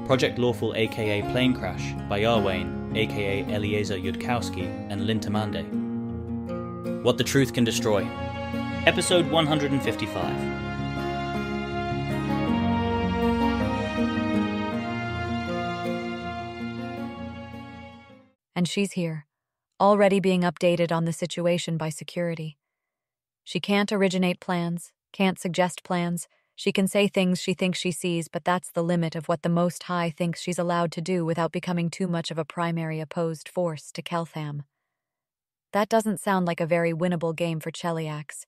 Project Lawful aka Planecrash by Arwayne aka Eliezer Yudkowsky and Lintamande. What the Truth Can Destroy. Episode 155. And she's here, already being updated on the situation by security. She can't originate plans, can't suggest plans. She can say things she thinks she sees, but that's the limit of what the Most High thinks she's allowed to do without becoming too much of a primary opposed force to Keltham. That doesn't sound like a very winnable game for Cheliax,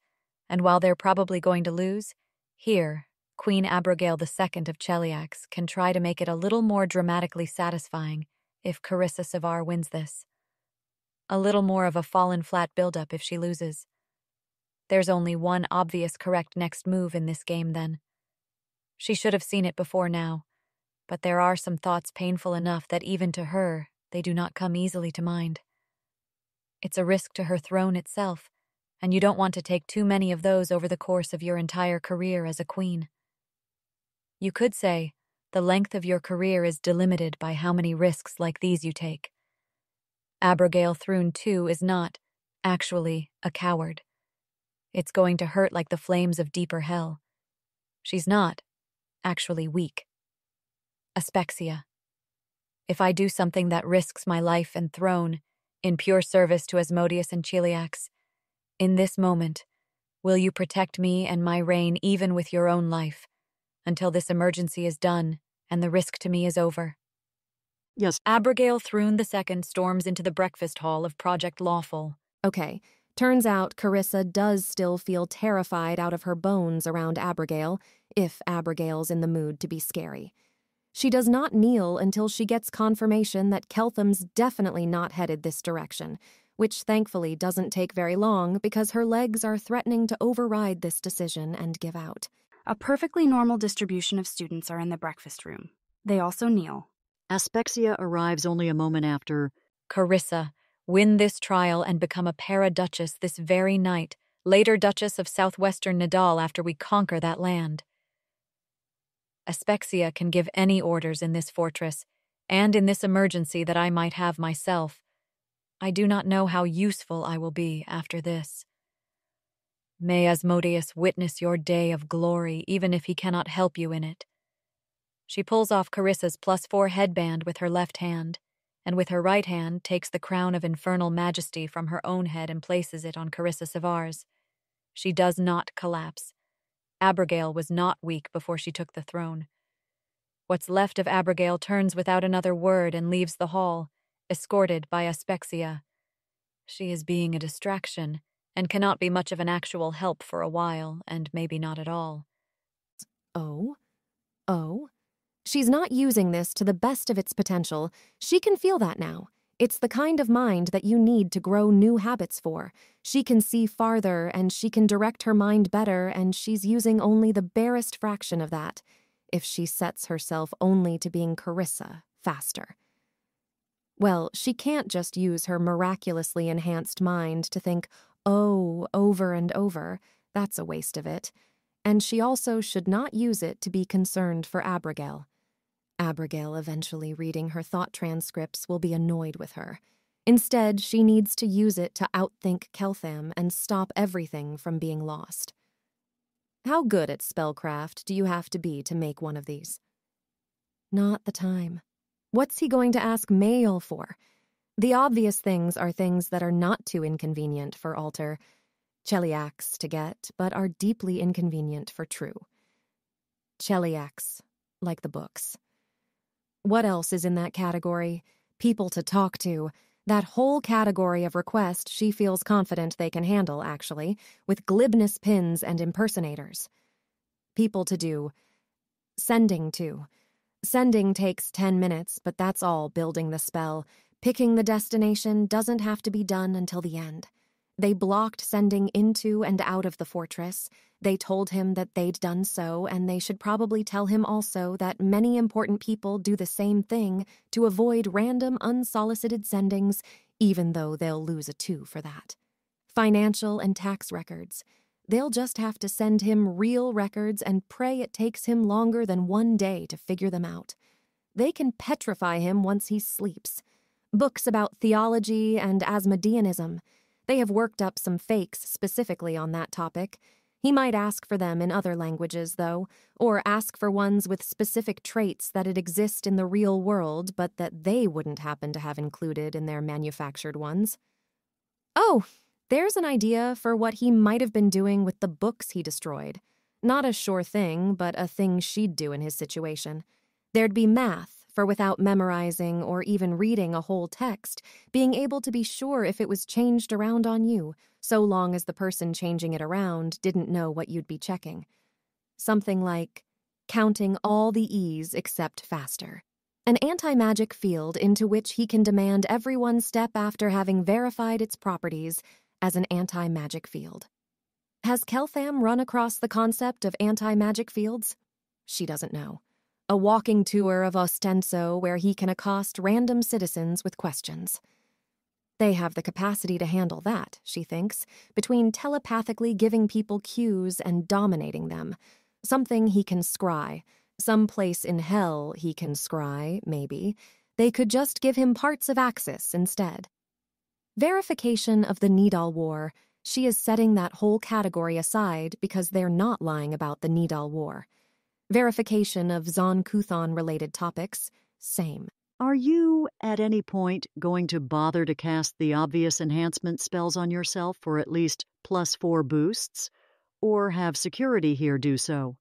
and while they're probably going to lose, here, Queen Abigail II of Cheliax can try to make it a little more dramatically satisfying if Carissa Savar wins this. A little more of a fallen flat buildup if she loses. There's only one obvious correct next move in this game then. She should have seen it before now, but there are some thoughts painful enough that even to her, they do not come easily to mind. It's a risk to her throne itself, and you don't want to take too many of those over the course of your entire career as a queen. You could say, the length of your career is delimited by how many risks like these you take. Abigail Thrune, too, is not, actually, a coward. It's going to hurt like the flames of deeper hell. She's not, actually, weak. Aspexia. If I do something that risks my life and throne, in pure service to Asmodeus and Cheliax, in this moment, will you protect me and my reign even with your own life, until this emergency is done and the risk to me is over? Yes. Abigail Thrune II storms into the breakfast hall of Project Lawful. Okay, turns out Carissa does still feel terrified out of her bones around Abigail, if Abigail's in the mood to be scary. She does not kneel until she gets confirmation that Keltham's definitely not headed this direction, which thankfully doesn't take very long because her legs are threatening to override this decision and give out. A perfectly normal distribution of students are in the breakfast room. They also kneel. Aspexia arrives only a moment after. Carissa, win this trial and become a para-duchess this very night, later Duchess of Southwestern Nadal after we conquer that land. Aspexia can give any orders in this fortress, and in this emergency that I might have myself. I do not know how useful I will be after this. May Asmodeus witness your day of glory, even if he cannot help you in it. She pulls off Carissa's +4 headband with her left hand, and with her right hand takes the crown of infernal majesty from her own head and places it on Carissa Savar's. She does not collapse. Abigail was not weak before she took the throne. What's left of Abigail turns without another word and leaves the hall, escorted by Aspexia. She is being a distraction, and cannot be much of an actual help for a while, and maybe not at all. Oh? She's not using this to the best of its potential. She can feel that now. It's the kind of mind that you need to grow new habits for. She can see farther, and she can direct her mind better, and she's using only the barest fraction of that, if she sets herself only to being Carissa faster. Well, she can't just use her miraculously enhanced mind to think, oh, over and over. That's a waste of it. And she also should not use it to be concerned for Abigail. Abigail, eventually reading her thought transcripts, will be annoyed with her. Instead, she needs to use it to outthink Keltham and stop everything from being lost. How good at spellcraft do you have to be to make one of these? Not the time. What's he going to ask Mael for? The obvious things are things that are not too inconvenient for Alter, Cheliax to get, but are deeply inconvenient for True. Cheliax, like the books. What else is in that category? People to talk to. That whole category of request she feels confident they can handle, actually, with glibness pins and impersonators. People to do. Sending to. Sending takes 10 minutes, but that's all building the spell. Picking the destination doesn't have to be done until the end. They blocked sending into and out of the fortress. They told him that they'd done so, and they should probably tell him also that many important people do the same thing to avoid random, unsolicited sendings, even though they'll lose a 2 for that. Financial and tax records. They'll just have to send him real records and pray it takes him longer than 1 day to figure them out. They can petrify him once he sleeps. Books about theology and Asmodeanism. They have worked up some fakes specifically on that topic. He might ask for them in other languages, though, or ask for ones with specific traits that'd exist in the real world, but that they wouldn't happen to have included in their manufactured ones. Oh, there's an idea for what he might have been doing with the books he destroyed. Not a sure thing, but a thing she'd do in his situation. There'd be math, for without memorizing or even reading a whole text, being able to be sure if it was changed around on you, so long as the person changing it around didn't know what you'd be checking. Something like counting all the E's except faster. An anti-magic field into which he can demand everyone step after having verified its properties as an anti-magic field. Has Keltham run across the concept of anti-magic fields? She doesn't know. A walking tour of Ostenso where he can accost random citizens with questions. They have the capacity to handle that, she thinks, between telepathically giving people cues and dominating them. Something he can scry. Some place in hell he can scry, maybe. They could just give him parts of Axis instead. Verification of the Nidal War. She is setting that whole category aside because they're not lying about the Nidal War. Verification of Zon Kuthon-related topics, same. Are you, at any point, going to bother to cast the obvious enhancement spells on yourself for at least +4 boosts? Or have security here do so?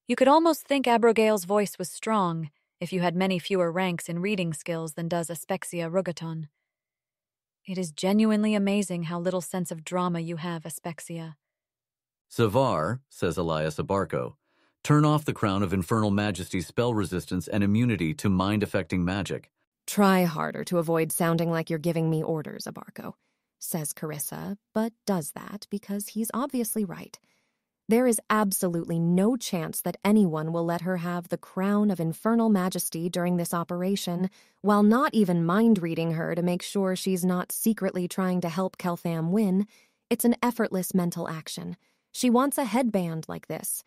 You could almost think Abrogale's voice was strong if you had many fewer ranks in reading skills than does Aspexia Rugaton. It is genuinely amazing how little sense of drama you have, Aspexia. Savar, says Elias Abarco, turn off the Crown of Infernal Majesty's spell resistance and immunity to mind-affecting magic. Try harder to avoid sounding like you're giving me orders, Abarco, says Carissa, but does that because he's obviously right. There is absolutely no chance that anyone will let her have the Crown of Infernal Majesty during this operation, while not even mind-reading her to make sure she's not secretly trying to help Keltham win. It's an effortless mental action. She wants a headband like this.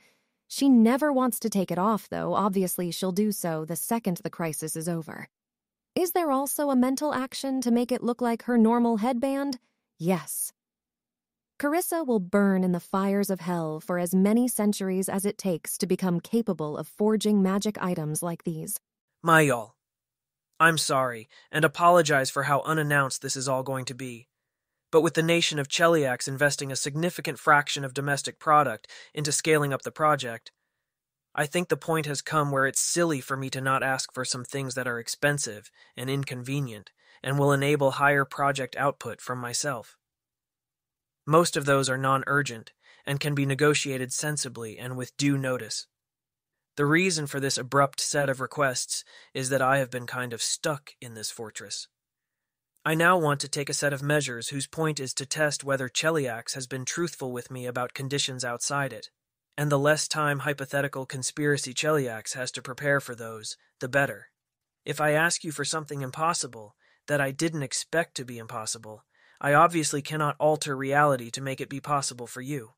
She never wants to take it off, though. Obviously, she'll do so the second the crisis is over. Is there also a mental action to make it look like her normal headband? Yes. Carissa will burn in the fires of hell for as many centuries as it takes to become capable of forging magic items like these. Mayal, I'm sorry, and apologize for how unannounced this is all going to be. But with the nation of Cheliax investing a significant fraction of domestic product into scaling up the project, I think the point has come where it's silly for me to not ask for some things that are expensive and inconvenient and will enable higher project output from myself. Most of those are non-urgent and can be negotiated sensibly and with due notice. The reason for this abrupt set of requests is that I have been kind of stuck in this fortress. I now want to take a set of measures whose point is to test whether Cheliax has been truthful with me about conditions outside it, and the less time hypothetical conspiracy Cheliax has to prepare for those, the better. If I ask you for something impossible, that I didn't expect to be impossible, I obviously cannot alter reality to make it be possible for you.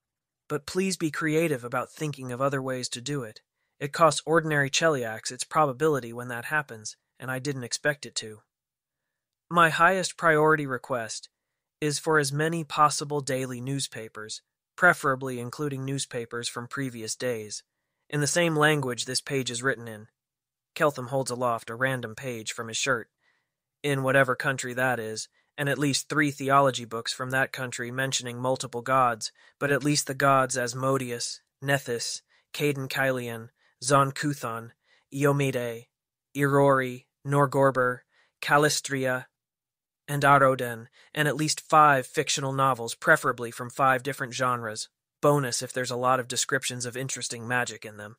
But please be creative about thinking of other ways to do it. It costs ordinary Cheliax its probability when that happens, and I didn't expect it to. My highest priority request is for as many possible daily newspapers, preferably including newspapers from previous days, in the same language this page is written in. Keltham holds aloft a random page from his shirt, in whatever country that is, and at least 3 theology books from that country mentioning multiple gods, but at least the gods Asmodeus, Nethys, Caden Kylian, Zon Kuthon, Iomede, Irori, Norgorber, Calistria, and Aroden, and at least 5 fictional novels, preferably from 5 different genres. Bonus if there's a lot of descriptions of interesting magic in them.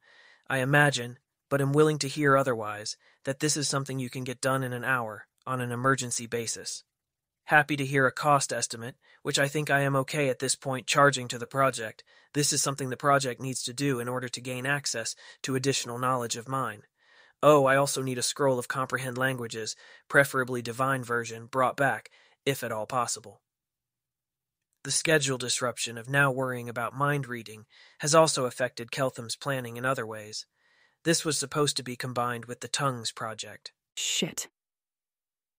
I imagine, but am willing to hear otherwise, that this is something you can get done in an hour, on an emergency basis. Happy to hear a cost estimate, which I think I am okay at this point charging to the project. This is something the project needs to do in order to gain access to additional knowledge of mine. Oh, I also need a scroll of comprehend languages, preferably divine version, brought back, if at all possible. The schedule disruption of now worrying about mind reading has also affected Keltham's planning in other ways. This was supposed to be combined with the Tongues project. Shit.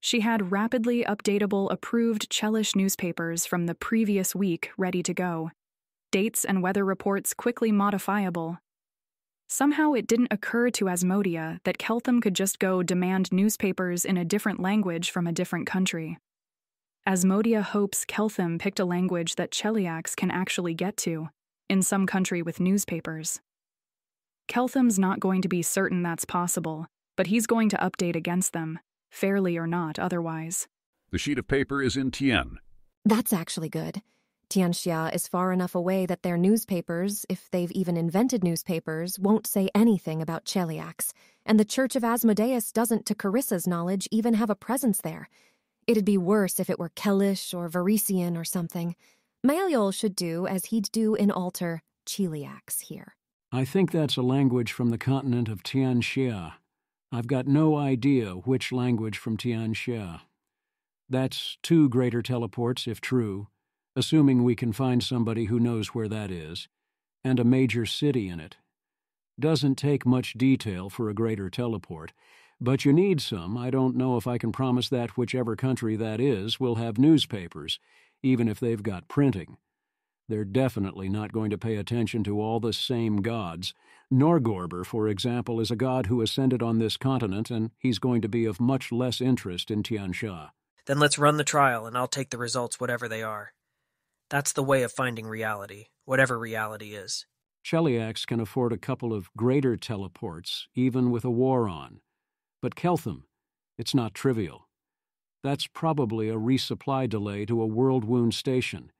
She had rapidly updatable approved Chelish newspapers from the previous week ready to go. Dates and weather reports quickly modifiable. Somehow it didn't occur to Asmodia that Keltham could just go demand newspapers in a different language from a different country. Asmodia hopes Keltham picked a language that Cheliax can actually get to, in some country with newspapers. Keltham's not going to be certain that's possible, but he's going to update against them, fairly or not otherwise. The sheet of paper is in Tien. That's actually good. Tianxia is far enough away that their newspapers, if they've even invented newspapers, won't say anything about Cheliax, and the Church of Asmodeus doesn't, to Carissa's knowledge, even have a presence there. It'd be worse if it were Kellish or Varisian or something. Maeliol should do as he'd do in Alter, Cheliax here. I think that's a language from the continent of Tianxia. I've got no idea which language from Tianxia. That's 2 greater teleports, if true, assuming we can find somebody who knows where that is, and a major city in it. Doesn't take much detail for a greater teleport, but you need some. I don't know if I can promise that whichever country that is will have newspapers, even if they've got printing. They're definitely not going to pay attention to all the same gods. Norgorber, for example, is a god who ascended on this continent, and he's going to be of much less interest in Tianxia. Then let's run the trial, and I'll take the results whatever they are. That's the way of finding reality, whatever reality is. Cheliax can afford a couple of greater teleports, even with a war on. But Keltham, it's not trivial. That's probably a resupply delay to a World Wound station.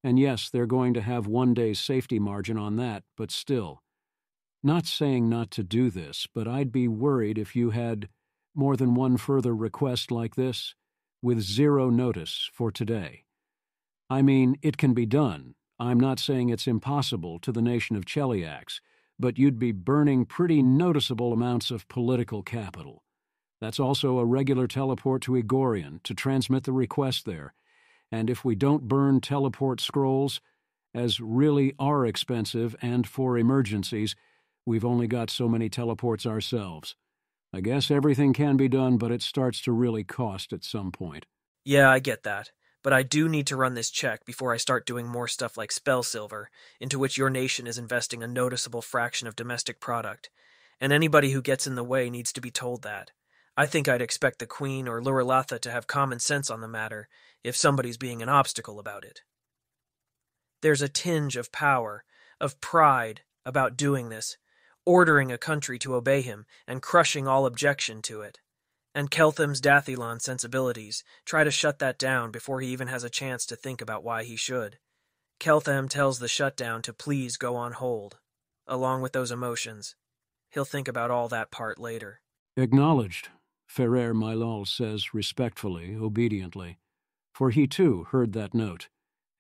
And yes, they're going to have 1 day's safety margin on that, but still. Not saying not to do this, but I'd be worried if you had more than one further request like this, with 0 notice for today. I mean, it can be done. I'm not saying it's impossible to the nation of Cheliax, but you'd be burning pretty noticeable amounts of political capital. That's also a regular teleport to Igorian to transmit the request there. And if we don't burn teleport scrolls, as really are expensive and for emergencies, we've only got so many teleports ourselves. I guess everything can be done, but it starts to really cost at some point. Yeah, I get that. But I do need to run this check before I start doing more stuff like spell silver, into which your nation is investing a noticeable fraction of domestic product. And anybody who gets in the way needs to be told that. I think I'd expect the Queen or Lurilatha to have common sense on the matter if somebody's being an obstacle about it. There's a tinge of power, of pride about doing this, ordering a country to obey him and crushing all objection to it. And Keltham's Dathilon sensibilities try to shut that down before he even has a chance to think about why he should. Keltham tells the shutdown to please go on hold, along with those emotions. He'll think about all that part later. Acknowledged, Ferrer Maelol says respectfully, obediently, for he too heard that note,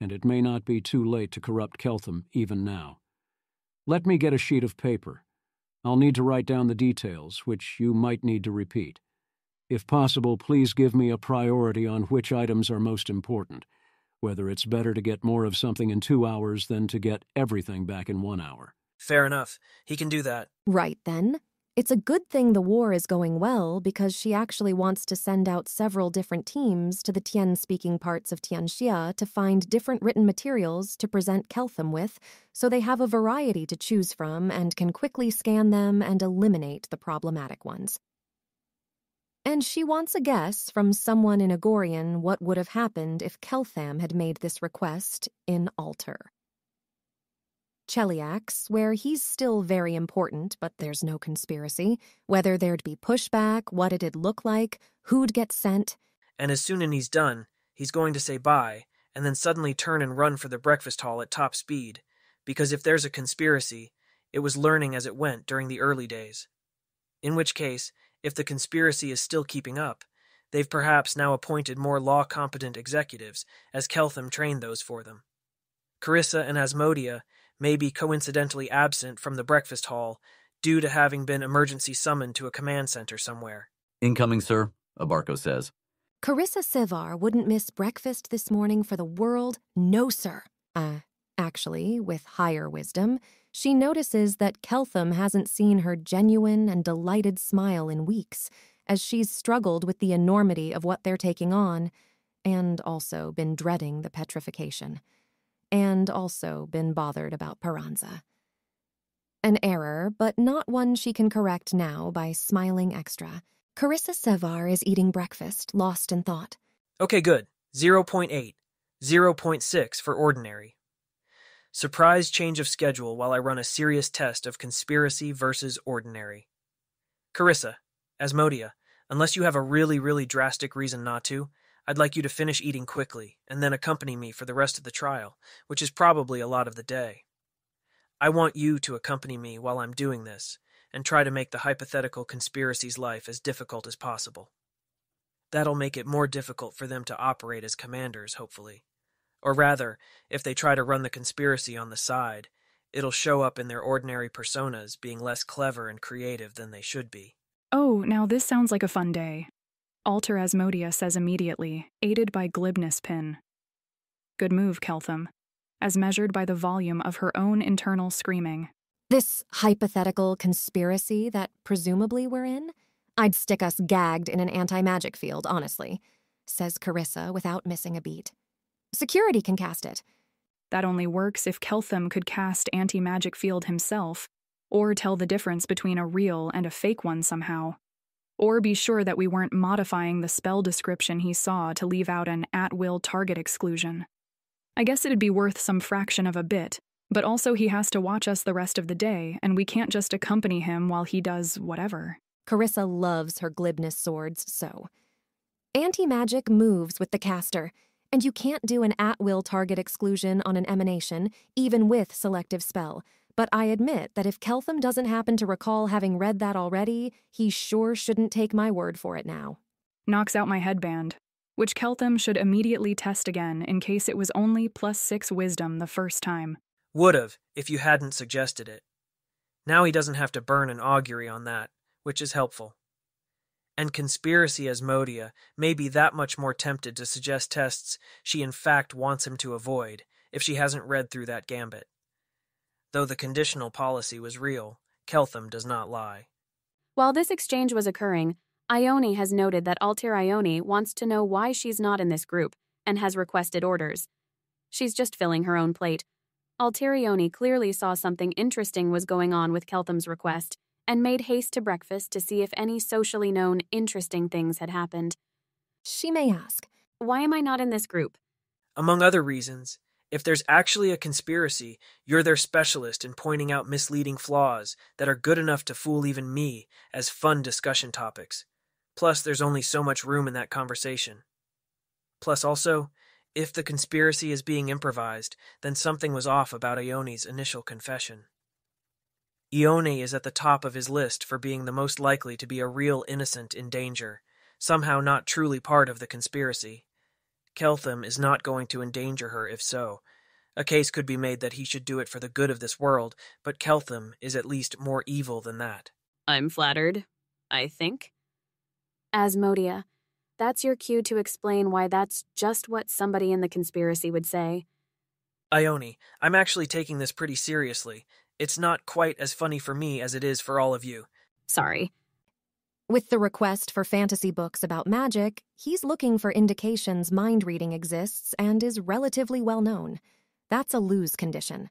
and it may not be too late to corrupt Keltham even now. Let me get a sheet of paper. I'll need to write down the details, which you might need to repeat. If possible, please give me a priority on which items are most important, whether it's better to get more of something in 2 hours than to get everything back in 1 hour. Fair enough. He can do that. Right then. It's a good thing the war is going well because she actually wants to send out several different teams to the Tien-speaking parts of Tianxia to find different written materials to present Keltham with, so they have a variety to choose from and can quickly scan them and eliminate the problematic ones. And she wants a guess from someone in Igorian what would have happened if Keltham had made this request in Alter. Cheliax, where he's still very important, but there's no conspiracy, whether there'd be pushback, what it'd look like, who'd get sent. And as soon as he's done, he's going to say bye, and then suddenly turn and run for the breakfast hall at top speed, because if there's a conspiracy, it was learning as it went during the early days. In which case, if the conspiracy is still keeping up, they've perhaps now appointed more law-competent executives, as Keltham trained those for them. Carissa and Asmodia may be coincidentally absent from the breakfast hall due to having been emergency summoned to a command center somewhere. Incoming, sir, Abarco says. Carissa Sevar wouldn't miss breakfast this morning for the world. No, sir. Actually, with higher wisdom, she notices that Keltham hasn't seen her genuine and delighted smile in weeks, as she's struggled with the enormity of what they're taking on, and also been dreading the petrification, and also been bothered about Peranza. An error, but not one she can correct now by smiling extra. Carissa Sevar is eating breakfast, lost in thought. Okay, good. 0.8. 0.6 for ordinary. Surprise change of schedule while I run a serious test of conspiracy versus ordinary. Carissa, Asmodia, unless you have a really drastic reason not to, I'd like you to finish eating quickly and then accompany me for the rest of the trial, which is probably a lot of the day. I want you to accompany me while I'm doing this and try to make the hypothetical conspiracy's life as difficult as possible. That'll make it more difficult for them to operate as commanders, hopefully. Or rather, if they try to run the conspiracy on the side, it'll show up in their ordinary personas being less clever and creative than they should be. Oh, now this sounds like a fun day. Alter Asmodia says immediately, aided by glibness pin. Good move, Keltham, as measured by the volume of her own internal screaming. This hypothetical conspiracy that presumably we're in? I'd stick us gagged in an anti-magic field, honestly, says Carissa without missing a beat. Security can cast it. That only works if Keltham could cast anti-magic field himself, or tell the difference between a real and a fake one somehow. Or be sure that we weren't modifying the spell description he saw to leave out an at-will target exclusion. I guess it'd be worth some fraction of a bit, but also he has to watch us the rest of the day, and we can't just accompany him while he does whatever. Carissa loves her glibness swords so. Anti-magic moves with the caster, and you can't do an at-will target exclusion on an emanation, even with selective spell. But I admit that if Keltham doesn't happen to recall having read that already, he sure shouldn't take my word for it now. Knocks out my headband, which Keltham should immediately test again in case it was only +6 wisdom the first time. Would've, if you hadn't suggested it. Now he doesn't have to burn an augury on that, which is helpful. And Conspiracy Asmodia may be that much more tempted to suggest tests she in fact wants him to avoid if she hasn't read through that gambit. Though the conditional policy was real, Keltham does not lie. While this exchange was occurring, Ione has noted that Altair Ione wants to know why she's not in this group and has requested orders. She's just filling her own plate. Altair Ione clearly saw something interesting was going on with Keltham's request and made haste to breakfast to see if any socially known interesting things had happened. She may ask, why am I not in this group? Among other reasons, if there's actually a conspiracy, you're their specialist in pointing out misleading flaws that are good enough to fool even me as fun discussion topics. Plus, there's only so much room in that conversation. Plus also, if the conspiracy is being improvised, then something was off about Ione's initial confession. Ione is at the top of his list for being the most likely to be a real innocent in danger, somehow not truly part of the conspiracy. Keltham is not going to endanger her if so. A case could be made that he should do it for the good of this world, but Keltham is at least more evil than that. I'm flattered, I think. Asmodia, that's your cue to explain why that's just what somebody in the conspiracy would say. Ione, I'm actually taking this pretty seriously. It's not quite as funny for me as it is for all of you. Sorry. With the request for fantasy books about magic, he's looking for indications mind reading exists and is relatively well known. That's a lose condition.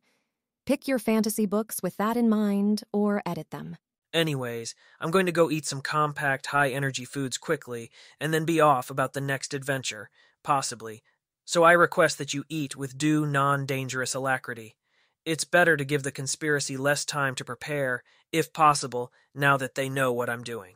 Pick your fantasy books with that in mind or edit them. Anyways, I'm going to go eat some compact, high-energy foods quickly and then be off about the next adventure, possibly. So I request that you eat with due non-dangerous alacrity. It's better to give the conspiracy less time to prepare, if possible, now that they know what I'm doing.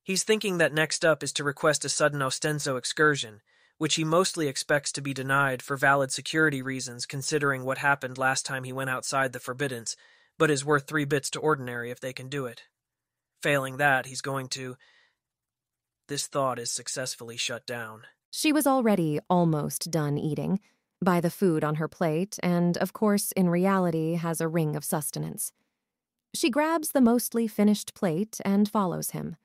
He's thinking that next up is to request a sudden Ostenso excursion, which he mostly expects to be denied for valid security reasons considering what happened last time he went outside the Forbiddance, but is worth 3 bits to ordinary if they can do it. Failing that, he's going to... This thought is successfully shut down. She was already almost done eating, by the food on her plate, and, of course, in reality has a ring of sustenance. She grabs the mostly finished plate and follows him.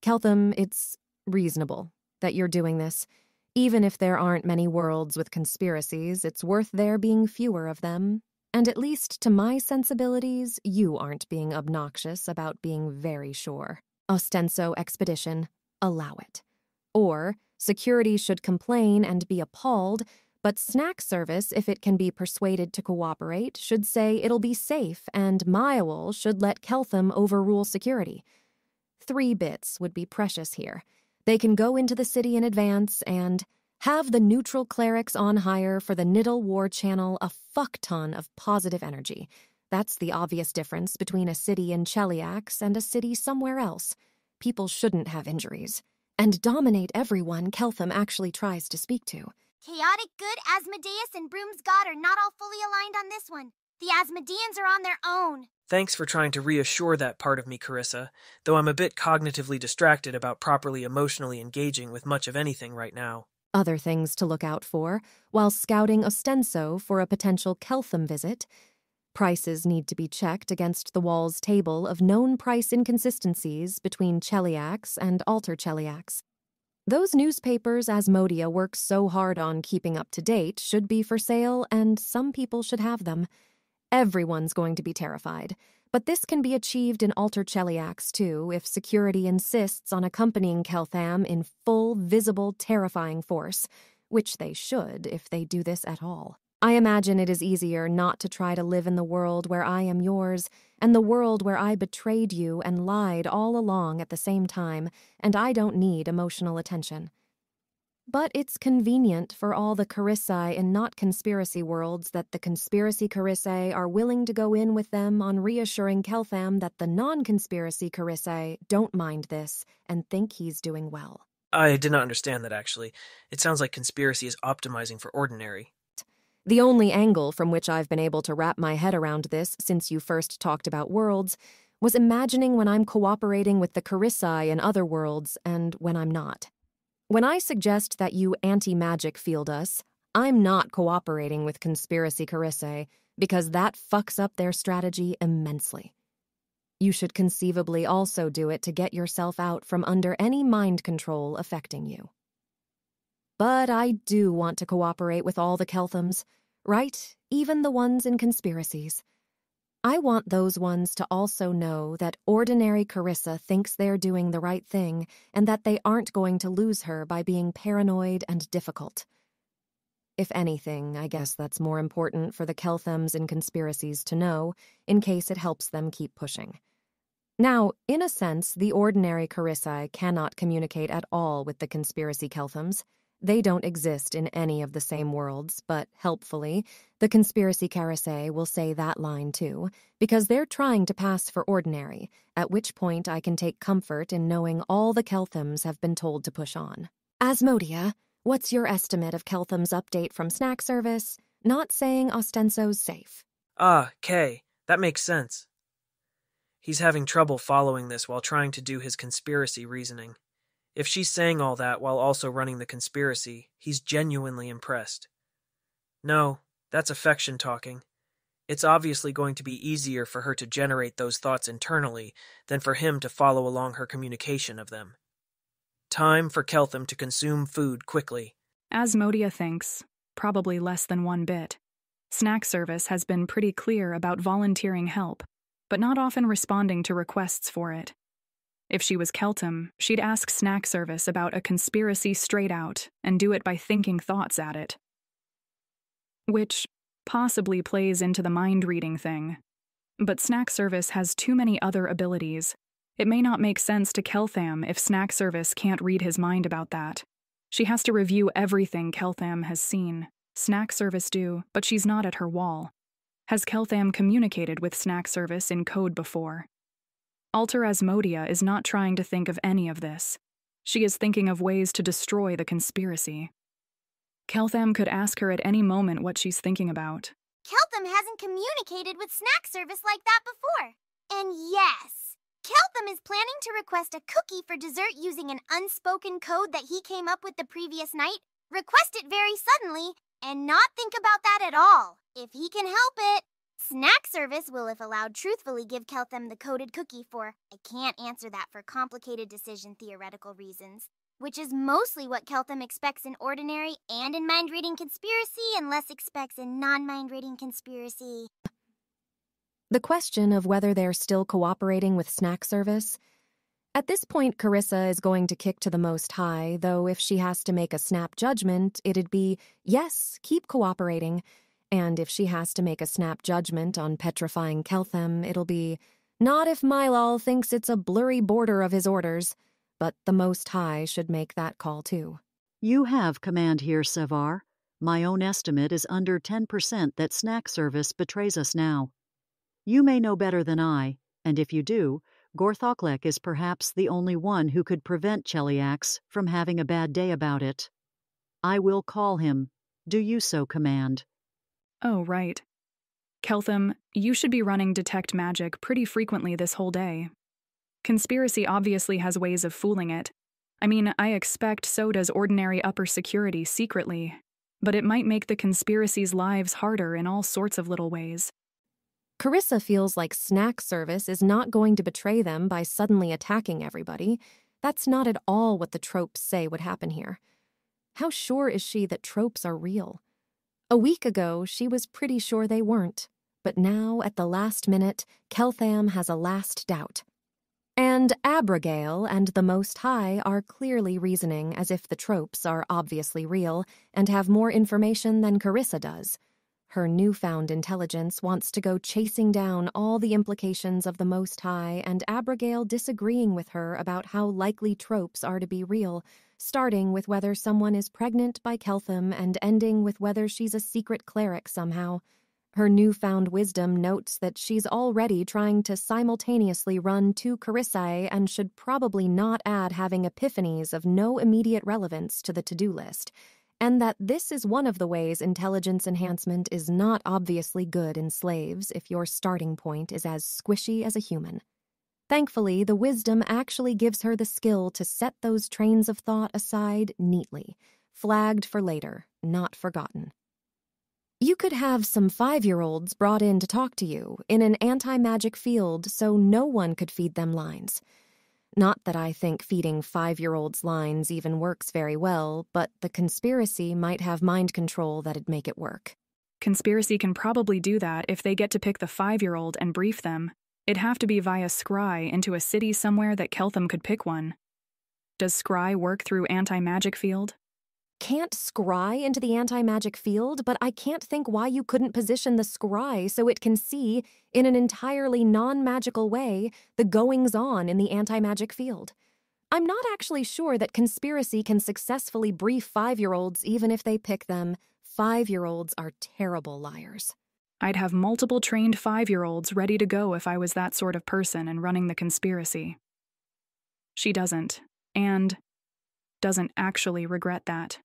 Keltham, it's reasonable that you're doing this. Even if there aren't many worlds with conspiracies, it's worth there being fewer of them, And at least to my sensibilities, you aren't being obnoxious about being very sure. Ostenso expedition, allow it. Or, security should complain and be appalled, but snack service, if it can be persuaded to cooperate, should say it'll be safe, and Myowal should let Keltham overrule security. 3 bits would be precious here. They can go into the city in advance and have the neutral clerics on hire for the Niddle War Channel a fuck-ton of positive energy. That's the obvious difference between a city in Cheliax and a city somewhere else. People shouldn't have injuries. And dominate everyone Keltham actually tries to speak to. Chaotic Good, Asmodeus, and Broom's God are not all fully aligned on this one. The Asmodeans are on their own. Thanks for trying to reassure that part of me, Carissa, though I'm a bit cognitively distracted about properly emotionally engaging with much of anything right now. Other things to look out for, while scouting Ostenso for a potential Keltham visit. Prices need to be checked against the wall's table of known price inconsistencies between Cheliax and Alter Cheliax. Those newspapers Asmodia works so hard on keeping up to date should be for sale, and some people should have them. Everyone's going to be terrified, but this can be achieved in Alter Cheliax too if security insists on accompanying Keltham in full, visible, terrifying force, which they should if they do this at all. I imagine it is easier not to try to live in the world where I am yours, and the world where I betrayed you and lied all along at the same time, and I don't need emotional attention. But it's convenient for all the Carissae in not-conspiracy worlds that the conspiracy Carissae are willing to go in with them on reassuring Keltham that the non-conspiracy Carissae don't mind this and think he's doing well. I did not understand that, actually. It sounds like conspiracy is optimizing for ordinary. The only angle from which I've been able to wrap my head around this since you first talked about worlds was imagining when I'm cooperating with the Carissae in other worlds and when I'm not. When I suggest that you anti-magic field us, I'm not cooperating with conspiracy Carissae because that fucks up their strategy immensely. You should conceivably also do it to get yourself out from under any mind control affecting you. But I do want to cooperate with all the Kelthams, right? Even the ones in conspiracies. I want those ones to also know that ordinary Carissa thinks they're doing the right thing and that they aren't going to lose her by being paranoid and difficult. If anything, I guess that's more important for the Kelthams in conspiracies to know, in case it helps them keep pushing. Now, in a sense, the ordinary Carissae cannot communicate at all with the conspiracy Kelthams. They don't exist in any of the same worlds, but helpfully, the conspiracy Carissae will say that line too, because they're trying to pass for ordinary, at which point I can take comfort in knowing all the Kelthams have been told to push on. Asmodia, what's your estimate of Keltham's update from snack service? Not saying Ostenso's safe. Ah, Kay, that makes sense. He's having trouble following this while trying to do his conspiracy reasoning. If she's saying all that while also running the conspiracy, he's genuinely impressed. No, that's affection talking. It's obviously going to be easier for her to generate those thoughts internally than for him to follow along her communication of them. Time for Keltham to consume food quickly. Asmodia thinks, probably less than 1 bit. Snack service has been pretty clear about volunteering help, but not often responding to requests for it. If she was Keltham, she'd ask snack service about a conspiracy straight out and do it by thinking thoughts at it. Which possibly plays into the mind-reading thing. But snack service has too many other abilities. It may not make sense to Keltham if snack service can't read his mind about that. She has to review everything Keltham has seen. Snack service do, but she's not at her wall. Has Keltham communicated with snack service in code before? Alter Asmodia is not trying to think of any of this. She is thinking of ways to destroy the conspiracy. Keltham could ask her at any moment what she's thinking about. Keltham hasn't communicated with snack service like that before. And yes, Keltham is planning to request a cookie for dessert using an unspoken code that he came up with the previous night, request it very suddenly, and not think about that at all. If he can help it, snack service will, if allowed, truthfully give Keltham the coded cookie for, I can't answer that for complicated decision theoretical reasons. which is mostly what Keltham expects in ordinary and in mind-reading conspiracy and less expects in non-mind-reading conspiracy. The question of whether they're still cooperating with snack service. At this point, Carissa is going to kick to the Most High, though if she has to make a snap judgment, it'd be, yes, keep cooperating. And if she has to make a snap judgment on petrifying Keltham, it'll be, not if Mylal thinks it's a blurry border of his orders. But the Most High should make that call too. You have command here, Sevar. My own estimate is under 10% that snack service betrays us now. You may know better than I, and if you do, Gorthoklek is perhaps the only one who could prevent Cheliax from having a bad day about it. I will call him. Do you so command? Oh, right. Keltham, you should be running Detect Magic pretty frequently this whole day. Conspiracy obviously has ways of fooling it. I mean, I expect so does ordinary upper security secretly, but it might make the conspiracy's lives harder in all sorts of little ways. Carissa feels like snack service is not going to betray them by suddenly attacking everybody. That's not at all what the tropes say would happen here. How sure is she that tropes are real? A week ago, she was pretty sure they weren't. But now, at the last minute, Keltham has a last doubt. And Abigail and the Most High are clearly reasoning as if the tropes are obviously real and have more information than Carissa does. Her newfound intelligence wants to go chasing down all the implications of the Most High, and Abigail disagreeing with her about how likely tropes are to be real, starting with whether someone is pregnant by Keltham and ending with whether she's a secret cleric somehow. Her newfound wisdom notes that she's already trying to simultaneously run 2 Carissae and should probably not add having epiphanies of no immediate relevance to the to-do list, and that this is one of the ways intelligence enhancement is not obviously good in slaves if your starting point is as squishy as a human. Thankfully, the wisdom actually gives her the skill to set those trains of thought aside neatly, flagged for later, not forgotten. You could have some 5-year-olds brought in to talk to you in an anti-magic field so no one could feed them lines. Not that I think feeding 5-year-olds lines even works very well, but the conspiracy might have mind control that'd make it work. Conspiracy can probably do that if they get to pick the 5-year-old and brief them. It'd have to be via scry into a city somewhere that Keltham could pick one. Does scry work through anti-magic field? Can't scry into the anti-magic field, but I can't think why you couldn't position the scry so it can see, in an entirely non-magical way, the goings-on in the anti-magic field. I'm not actually sure that conspiracy can successfully brief 5-year-olds even if they pick them. 5-year-olds are terrible liars. I'd have multiple trained 5-year-olds ready to go if I was that sort of person and running the conspiracy. She doesn't, and doesn't actually regret that.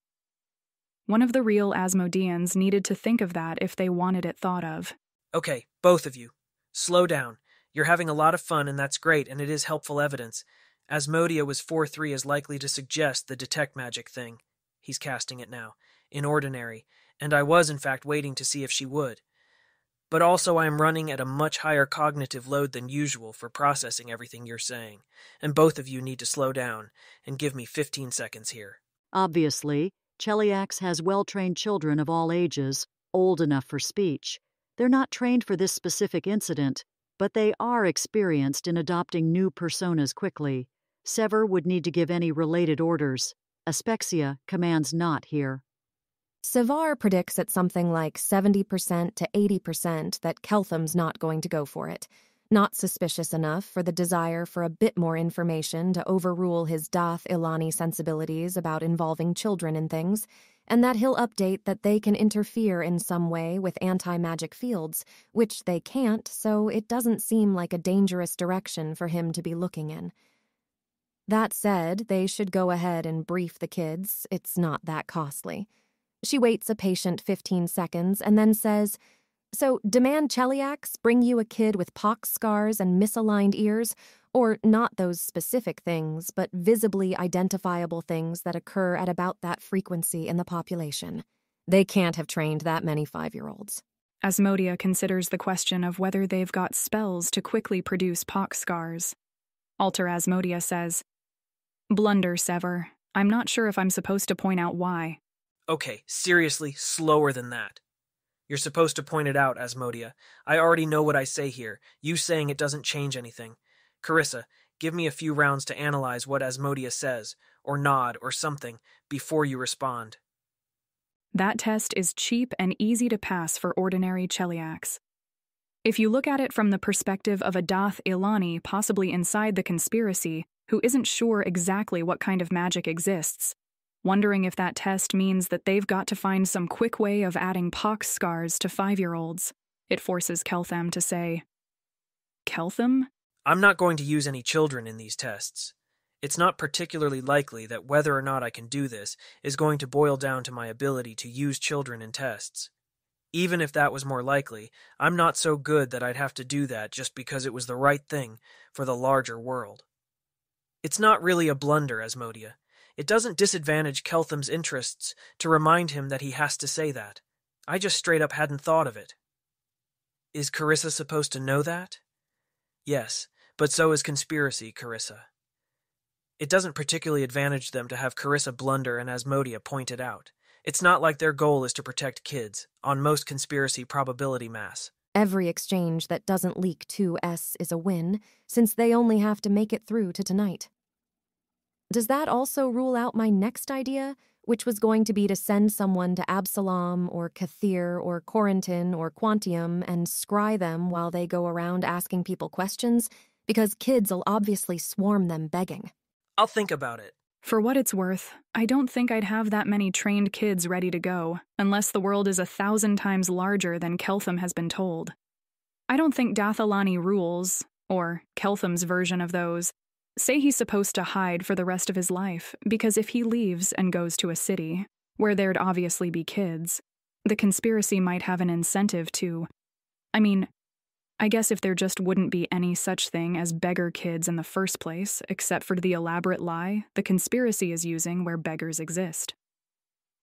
One of the real Asmodeans needed to think of that if they wanted it thought of. Okay, both of you. Slow down. You're having a lot of fun, and that's great, and it is helpful evidence. Asmodea was 4-3 is likely to suggest the detect magic thing. He's casting it now. In ordinary. And I was, in fact, waiting to see if she would. But also I am running at a much higher cognitive load than usual for processing everything you're saying. And both of you need to slow down and give me 15 seconds here. Obviously, Cheliax has well-trained children of all ages, old enough for speech. They're not trained for this specific incident, but they are experienced in adopting new personas quickly. Sever would need to give any related orders. Aspexia commands not here. Sevar predicts at something like 70% to 80% that Keltham's not going to go for it. Not suspicious enough for the desire for a bit more information to overrule his Dath Ilani sensibilities about involving children in things, and that he'll update that they can interfere in some way with anti-magic fields, which they can't, so it doesn't seem like a dangerous direction for him to be looking in. That said, they should go ahead and brief the kids. It's not that costly. She waits a patient 15 seconds and then says, "So, demand Cheliax bring you a kid with pox scars and misaligned ears, or not those specific things, but visibly identifiable things that occur at about that frequency in the population. They can't have trained that many 5-year-olds. Asmodea considers the question of whether they've got spells to quickly produce pox scars. Alter Asmodea says, "Blunder, Sever. I'm not sure if I'm supposed to point out why. Okay, seriously, slower than that. You're supposed to point it out, Asmodia. I already know what I say here. You saying it doesn't change anything. Carissa, give me a few rounds to analyze what Asmodia says, or nod, or something, before you respond. That test is cheap and easy to pass for ordinary Cheliacs. If you look at it from the perspective of a Dath Ilani possibly inside the conspiracy, who isn't sure exactly what kind of magic exists, wondering if that test means that they've got to find some quick way of adding pox scars to 5-year-olds, it forces Keltham to say, Keltham? I'm not going to use any children in these tests. It's not particularly likely that whether or not I can do this is going to boil down to my ability to use children in tests. Even if that was more likely, I'm not so good that I'd have to do that just because it was the right thing for the larger world. It's not really a blunder, Asmodia. It doesn't disadvantage Keltham's interests to remind him that he has to say that. I just straight up hadn't thought of it. Is Carissa supposed to know that? Yes, but so is Conspiracy, Carissa. It doesn't particularly advantage them to have Carissa blunder and Asmodia point it out. It's not like their goal is to protect kids, on most conspiracy probability mass. Every exchange that doesn't leak 2S is a win, since they only have to make it through to tonight. Does that also rule out my next idea, which was going to be to send someone to Absalom or Kathir or Corentin or Quantium and scry them while they go around asking people questions? Because kids'll obviously swarm them begging. I'll think about it. For what it's worth, I don't think I'd have that many trained kids ready to go, unless the world is 1,000 times larger than Keltham has been told. I don't think Dathalani rules, or Keltham's version of those, say he's supposed to hide for the rest of his life, because if he leaves and goes to a city, where there'd obviously be kids, the conspiracy might have an incentive to... I guess if there just wouldn't be any such thing as beggar kids in the first place, except for the elaborate lie the conspiracy is using where beggars exist.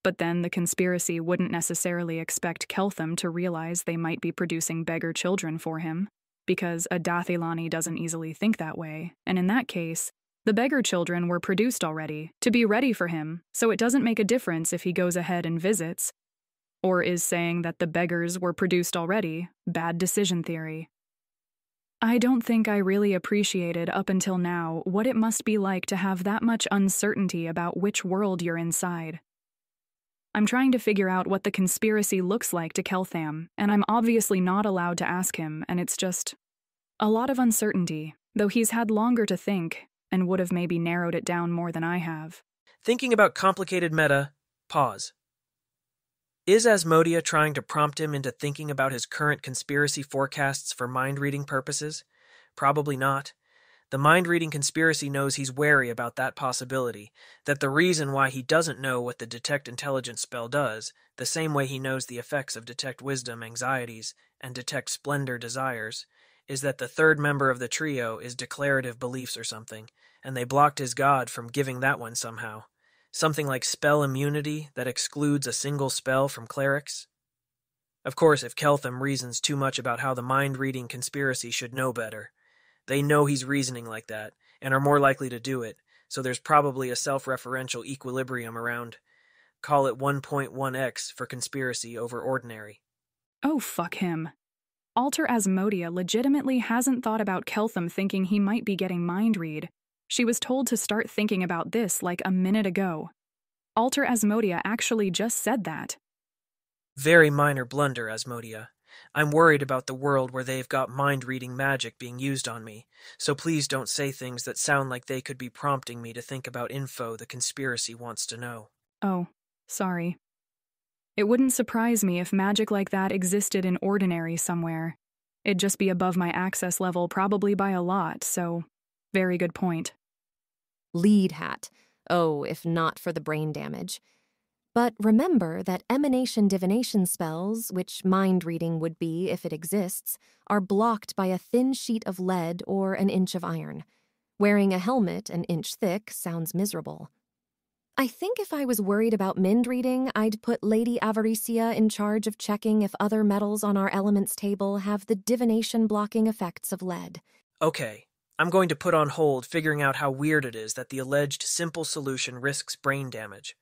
But then the conspiracy wouldn't necessarily expect Keltham to realize they might be producing beggar children for him, because a Dathilani doesn't easily think that way, and in that case, the beggar children were produced already, to be ready for him, so it doesn't make a difference if he goes ahead and visits. Or is saying that the beggars were produced already bad decision theory? I don't think I really appreciated up until now what it must be like to have that much uncertainty about which world you're inside. I'm trying to figure out what the conspiracy looks like to Keltham, and I'm obviously not allowed to ask him, and it's just a lot of uncertainty, though he's had longer to think, and would have maybe narrowed it down more than I have. Thinking about complicated meta, pause. Is Asmodia trying to prompt him into thinking about his current conspiracy forecasts for mind-reading purposes? Probably not. The mind-reading conspiracy knows he's wary about that possibility, that the reason why he doesn't know what the Detect Intelligence spell does, the same way he knows the effects of Detect Wisdom anxieties and Detect Splendor desires, is that the third member of the trio is declarative beliefs or something, and they blocked his god from giving that one somehow. Something like spell immunity that excludes a single spell from clerics? Of course, if Keltham reasons too much about how the mind-reading conspiracy should know better, they know he's reasoning like that, and are more likely to do it, so there's probably a self-referential equilibrium around, call it 1.1x for conspiracy over ordinary. Oh, fuck him. Alter Asmodia legitimately hasn't thought about Keltham thinking he might be getting mind-read. She was told to start thinking about this like a minute ago. Alter Asmodia actually just said that. Very minor blunder, Asmodia. I'm worried about the world where they've got mind-reading magic being used on me, so please don't say things that sound like they could be prompting me to think about info the conspiracy wants to know. Oh, sorry. It wouldn't surprise me if magic like that existed in ordinary somewhere. It'd just be above my access level probably by a lot, so very good point. Lead hat. Oh, if not for the brain damage. But remember that emanation divination spells, which mind reading would be if it exists, are blocked by a thin sheet of lead or an inch of iron. Wearing a helmet an inch thick sounds miserable. I think if I was worried about mind reading, I'd put Lady Avaricia in charge of checking if other metals on our elements table have the divination blocking effects of lead. Okay, I'm going to put on hold figuring out how weird it is that the alleged simple solution risks brain damage.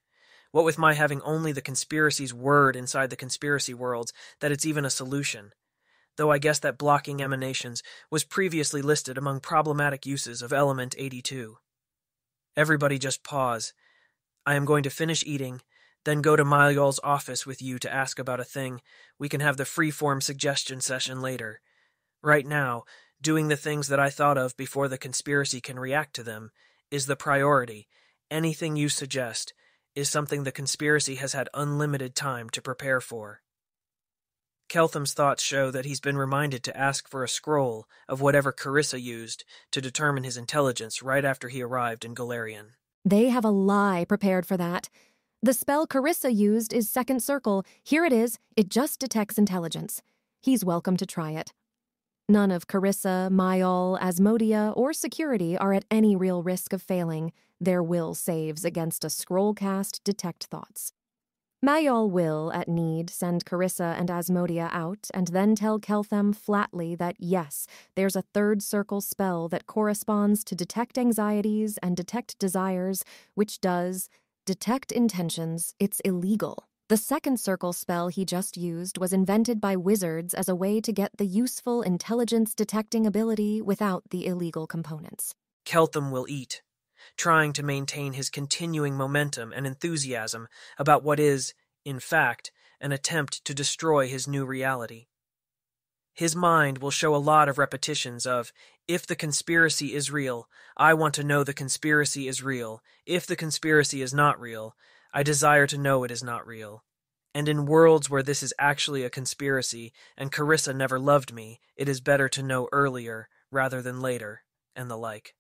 What with my having only the conspiracy's word inside the conspiracy worlds that it's even a solution. Though I guess that blocking emanations was previously listed among problematic uses of element 82. Everybody just pause. I am going to finish eating, then go to Mayol's office with you to ask about a thing. We can have the free-form suggestion session later. Right now, doing the things that I thought of before the conspiracy can react to them is the priority. Anything you suggest is something the conspiracy has had unlimited time to prepare for. Keltham's thoughts show that he's been reminded to ask for a scroll of whatever Carissa used to determine his intelligence right after he arrived in Galarian. They have a lie prepared for that. The spell Carissa used is Second Circle. Here it is. It just detects intelligence. He's welcome to try it. None of Carissa, Mayol, Asmodia, or Security are at any real risk of failing. Their will saves against a scroll cast detect thoughts. Mayol will, at need, send Carissa and Asmodia out and then tell Keltham flatly that yes, there's a third circle spell that corresponds to detect anxieties and detect desires, which does detect intentions. It's illegal. The second circle spell he just used was invented by wizards as a way to get the useful intelligence-detecting ability without the illegal components. Keltham will eat, trying to maintain his continuing momentum and enthusiasm about what is, in fact, an attempt to destroy his new reality. His mind will show a lot of repetitions of, if the conspiracy is real, I want to know the conspiracy is real. If the conspiracy is not real, I desire to know it is not real. And in worlds where this is actually a conspiracy and Carissa never loved me, it is better to know earlier rather than later, and the like.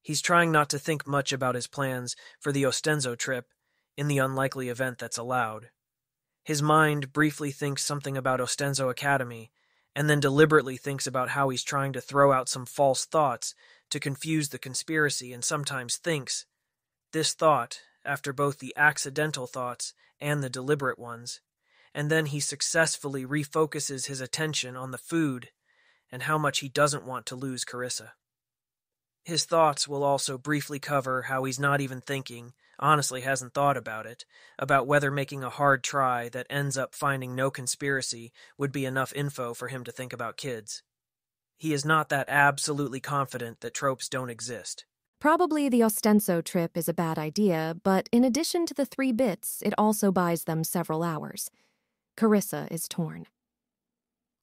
He's trying not to think much about his plans for the Ostenzo trip in the unlikely event that's allowed. His mind briefly thinks something about Ostenzo Academy, and then deliberately thinks about how he's trying to throw out some false thoughts to confuse the conspiracy, and sometimes thinks, this thought, after both the accidental thoughts and the deliberate ones, and then he successfully refocuses his attention on the food and how much he doesn't want to lose Carissa. His thoughts will also briefly cover how he's not even thinking, honestly hasn't thought about it, about whether making a hard try that ends up finding no conspiracy would be enough info for him to think about kids. He is not that absolutely confident that tropes don't exist. Probably the Ostenzo trip is a bad idea, but in addition to the 3 bits, it also buys them several hours. Carissa is torn.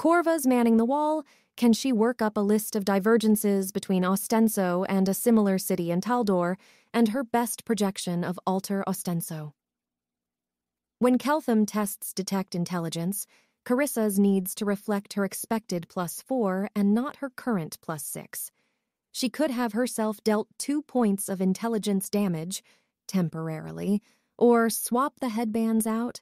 Corva's manning the wall. Can she work up a list of divergences between Ostenso and a similar city in Taldor, and her best projection of Alter Ostenso? When Keltham tests detect intelligence, Carissa's needs to reflect her expected +4 and not her current +6. She could have herself dealt 2 points of intelligence damage, temporarily, or swap the headbands out.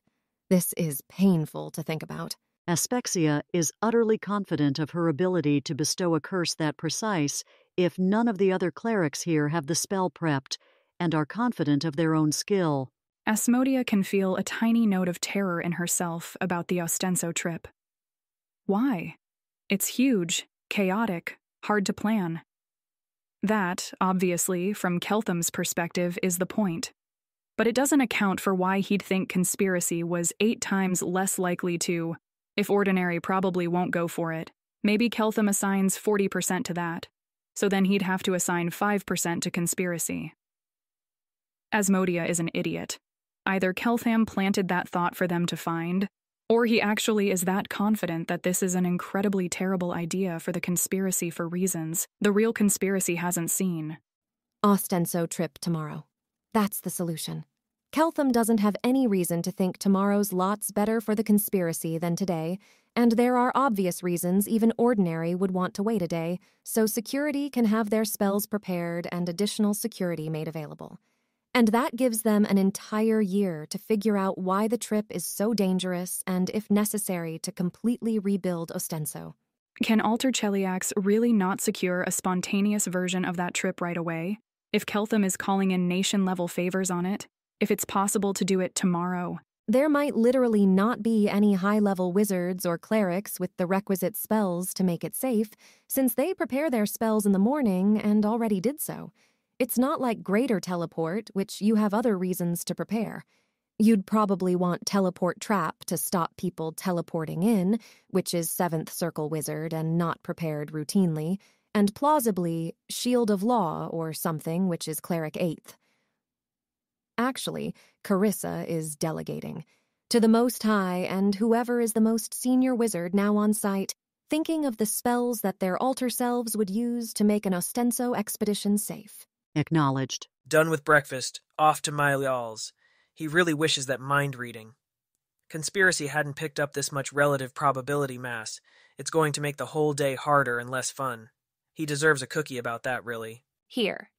This is painful to think about. Aspexia is utterly confident of her ability to bestow a curse that precise if none of the other clerics here have the spell prepped and are confident of their own skill. Asmodia can feel a tiny note of terror in herself about the Ostenso trip. Why? It's huge, chaotic, hard to plan. That, obviously, from Keltham's perspective, is the point. But it doesn't account for why he'd think conspiracy was 8 times less likely to. If ordinary probably won't go for it, maybe Keltham assigns 40% to that, so then he'd have to assign 5% to conspiracy. Asmodia is an idiot. Either Keltham planted that thought for them to find, or he actually is that confident that this is an incredibly terrible idea for the conspiracy for reasons the real conspiracy hasn't seen. Ostenso trip tomorrow. That's the solution. Keltham doesn't have any reason to think tomorrow's lots better for the conspiracy than today, and there are obvious reasons even ordinary would want to wait a day, so security can have their spells prepared and additional security made available. And that gives them an entire year to figure out why the trip is so dangerous and, if necessary, to completely rebuild Ostenso. Can Alter Cheliax really not secure a spontaneous version of that trip right away? If Keltham is calling in nation-level favors on it? If it's possible to do it tomorrow, There might literally not be any high-level wizards or clerics with the requisite spells to make it safe, since they prepare their spells in the morning and already did so. It's not like greater teleport, which you have other reasons to prepare. You'd probably want teleport trap to stop people teleporting in, which is 7th circle wizard and not prepared routinely, and plausibly shield of law or something, which is cleric 8th. Actually, Carissa is delegating to the Most High and whoever is the most senior wizard now on site, thinking of the spells that their alter selves would use to make an Ostenso expedition safe. Acknowledged. Done with breakfast, off to Mylial's. He really wishes that mind reading. Conspiracy hadn't picked up this much relative probability mass. It's going to make the whole day harder and less fun. He deserves a cookie about that, really. Here.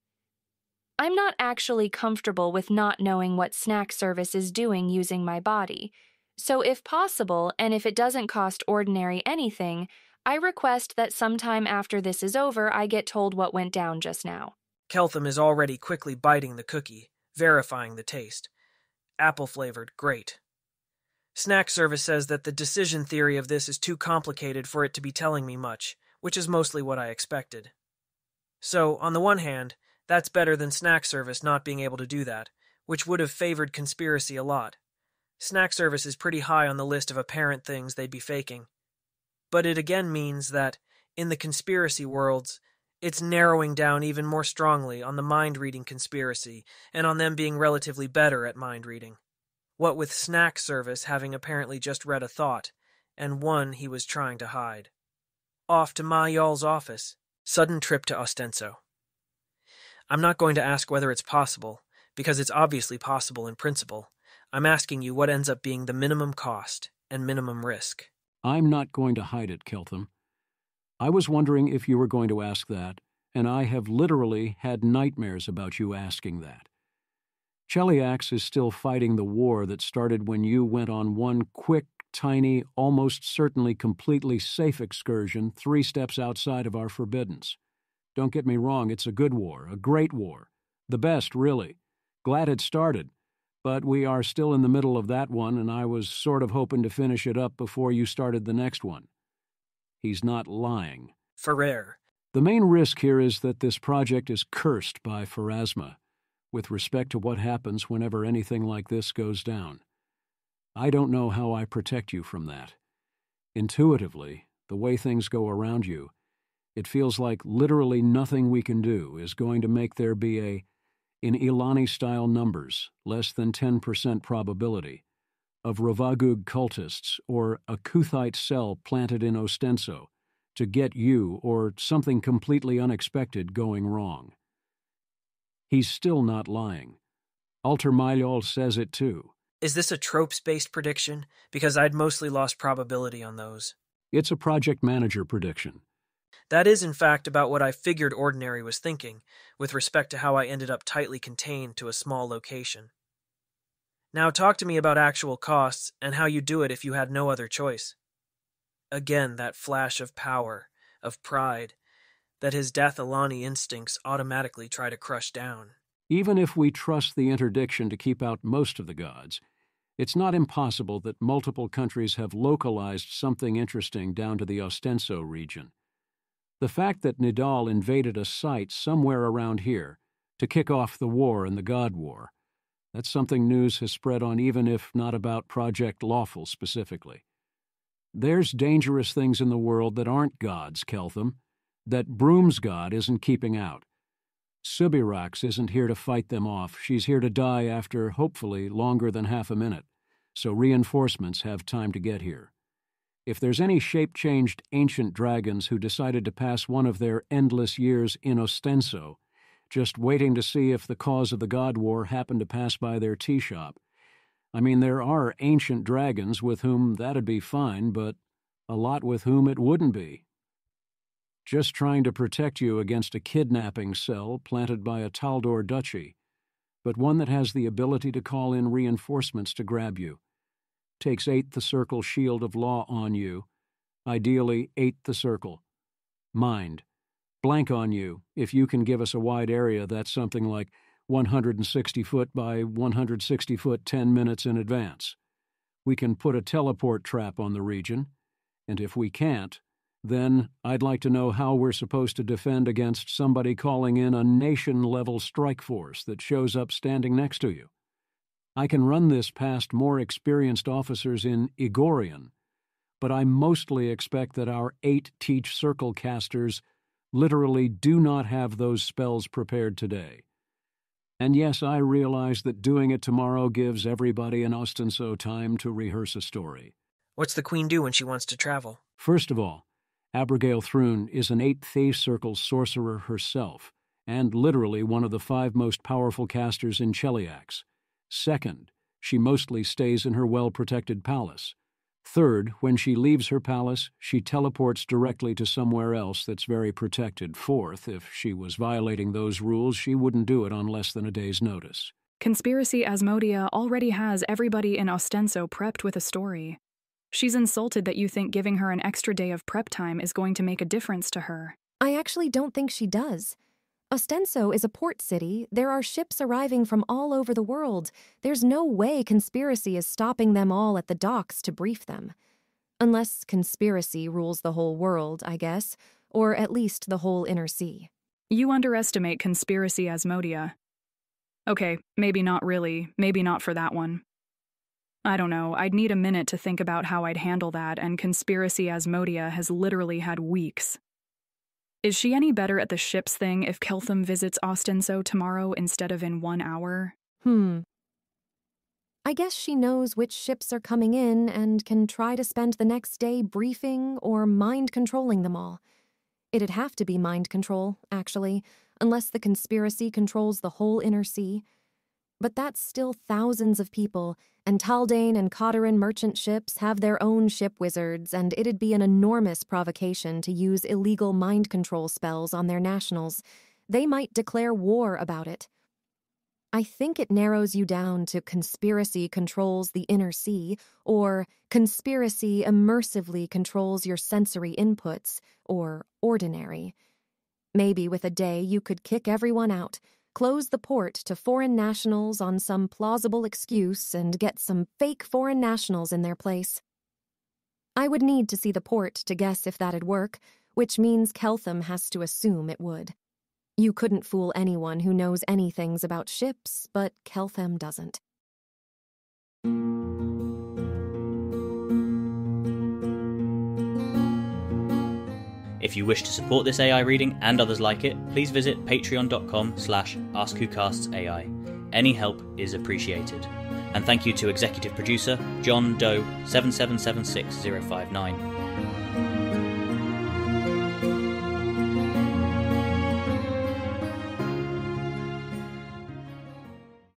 I'm not actually comfortable with not knowing what snack service is doing using my body. So if possible, and if it doesn't cost ordinary anything, I request that sometime after this is over, I get told what went down just now. Keltham is already quickly biting the cookie, verifying the taste. Apple-flavored, great. Snack service says that the decision theory of this is too complicated for it to be telling me much, which is mostly what I expected. So, on the one hand, that's better than snack service not being able to do that, which would have favored conspiracy a lot. Snack service is pretty high on the list of apparent things they'd be faking. But it again means that, in the conspiracy worlds, it's narrowing down even more strongly on the mind-reading conspiracy, and on them being relatively better at mind-reading. What with snack service having apparently just read a thought, and one he was trying to hide. Off to Mayal's office. Sudden trip to Ostenso. I'm not going to ask whether it's possible, because it's obviously possible in principle. I'm asking you what ends up being the minimum cost and minimum risk. I'm not going to hide it, Keltham. I was wondering if you were going to ask that, and I have literally had nightmares about you asking that. Cheliax is still fighting the war that started when you went on one quick, tiny, almost certainly completely safe excursion 3 steps outside of our forbiddance. Don't get me wrong, it's a good war, a great war. The best, really. Glad it started. But we are still in the middle of that one, and I was sort of hoping to finish it up before you started the next one. He's not lying. Ferrer. The main risk here is that this project is cursed by Pharasma, with respect to what happens whenever anything like this goes down. I don't know how I protect you from that. Intuitively, the way things go around you, it feels like literally nothing we can do is going to make there be in Ilani-style numbers, less than 10% probability, of Ravagug cultists or a Kuthite cell planted in Ostenso to get you or something completely unexpected going wrong. He's still not lying. Alter Mylial says it too. Is this a tropes-based prediction? Because I'd mostly lost probability on those. It's a project manager prediction. That is, in fact, about what I figured Ordinary was thinking, with respect to how I ended up tightly contained to a small location. Now talk to me about actual costs and how you do it if you had no other choice. Again, that flash of power, of pride, that his Dathilani instincts automatically try to crush down. Even if we trust the interdiction to keep out most of the gods, it's not impossible that multiple countries have localized something interesting down to the Ostenso region. The fact that Nidal invaded a site somewhere around here to kick off the war and the God War, that's something news has spread on, even if not about Project Lawful specifically. There's dangerous things in the world that aren't gods, Keltham, that Broom's god isn't keeping out. Subirax isn't here to fight them off. She's here to die after, hopefully, longer than half a minute, so reinforcements have time to get here. If there's any shape-changed ancient dragons who decided to pass one of their endless years in Ostenso, just waiting to see if the cause of the God War happened to pass by their tea shop. I mean, there are ancient dragons with whom that'd be fine, but a lot with whom it wouldn't be. Just trying to protect you against a kidnapping cell planted by a Taldor duchy, but one that has the ability to call in reinforcements to grab you. Takes 8 the circle shield of law on you, ideally 8 the circle. Mind. Blank on you if you can give us a wide area that's something like 160 foot by 160 foot 10 minutes in advance. we can put a teleport trap on the region, and if we can't, then I'd like to know how we're supposed to defend against somebody calling in a nation-level strike force that shows up standing next to you. I can run this past more experienced officers in Igorian, but I mostly expect that our 8 Teach Circle casters literally do not have those spells prepared today. And yes, I realize that doing it tomorrow gives everybody in Ostenso time to rehearse a story. What's the Queen do when she wants to travel? First of all, Abigail Thrun is an 8th Phase Circle sorcerer herself, and literally one of the 5 most powerful casters in Cheliax. Second, she mostly stays in her well-protected palace. Third, when she leaves her palace, she teleports directly to somewhere else that's very protected. Fourth, if she was violating those rules, she wouldn't do it on less than a day's notice. Conspiracy Asmodia already has everybody in Ostenso prepped with a story. She's insulted that you think giving her an extra day of prep time is going to make a difference to her. I actually don't think she does. Ostenso is a port city. There are ships arriving from all over the world. There's no way Conspiracy is stopping them all at the docks to brief them. Unless Conspiracy rules the whole world, I guess, or at least the whole Inner Sea. You underestimate Conspiracy Asmodia. Okay, maybe not really, maybe not for that one. I don't know, I'd need a minute to think about how I'd handle that, and Conspiracy Asmodia has literally had weeks. Is she any better at the ships thing if Keltham visits Ostenso tomorrow instead of in 1 hour? I guess she knows which ships are coming in and can try to spend the next day briefing or mind-controlling them all. It'd have to be mind control, actually, unless the Conspiracy controls the whole Inner Sea. But that's still thousands of people, and Taldane and Cottarin merchant ships have their own ship wizards, and it'd be an enormous provocation to use illegal mind control spells on their nationals. They might declare war about it. I think it narrows you down to Conspiracy controls the Inner Sea, or Conspiracy immersively controls your sensory inputs, or ordinary. Maybe with a day you could kick everyone out, close the port to foreign nationals on some plausible excuse, and get some fake foreign nationals in their place. I would need to see the port to guess if that'd work, which means Keltham has to assume it would. You couldn't fool anyone who knows anything about ships, but Keltham doesn't. If you wish to support this AI reading and others like it, please visit patreon.com/AskWhoCastsAI. Any help is appreciated. And thank you to executive producer John Doe 7776059.